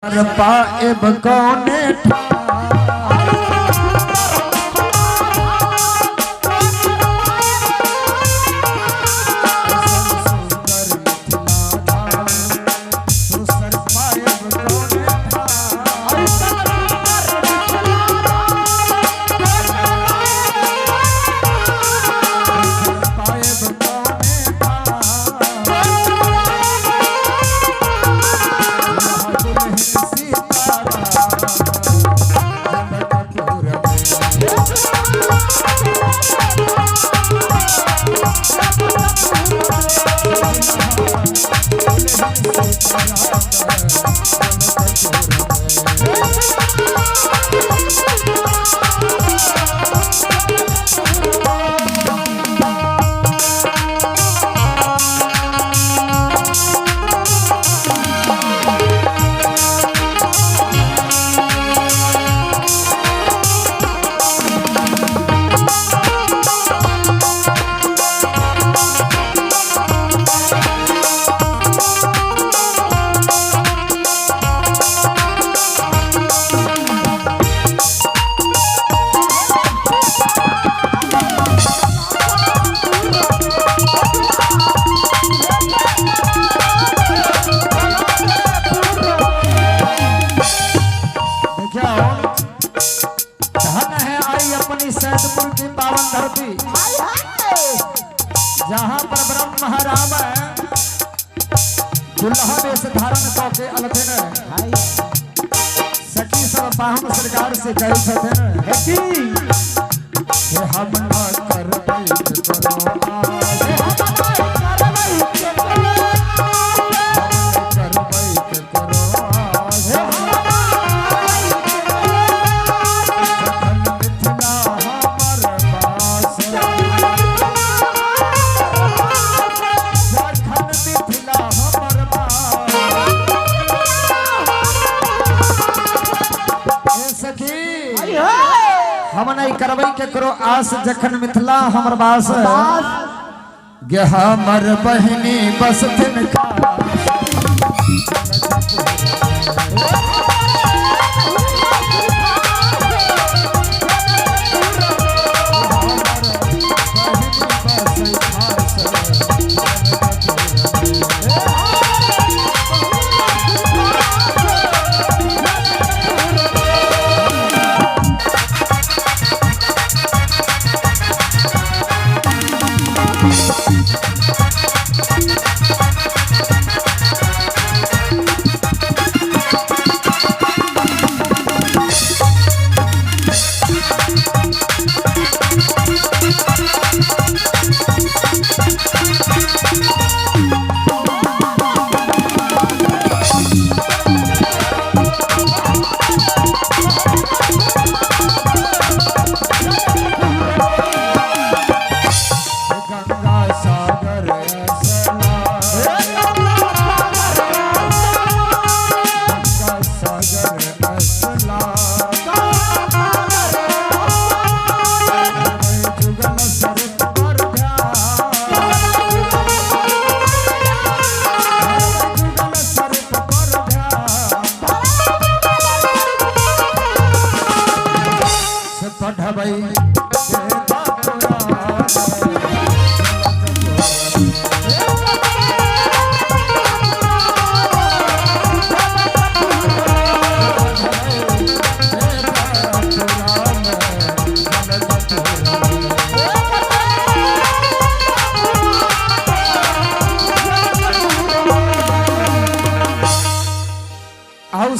पाएब कौने सैदपुर की पावन धरती जहाँ पर ब्रह्म महाराम दुल्हा वेश धारण करके अलथिन सखी सब पाहुन सरकार से कहे छथिन हम न करबै करो हम नहीं करबै के करो आस जखन मिथिला हमर बास गे हमर बहिनी बसथिन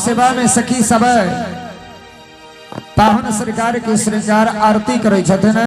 सेवा में सखी सब पाहुन सरकार के श्रृंगार आरती करे छथिन।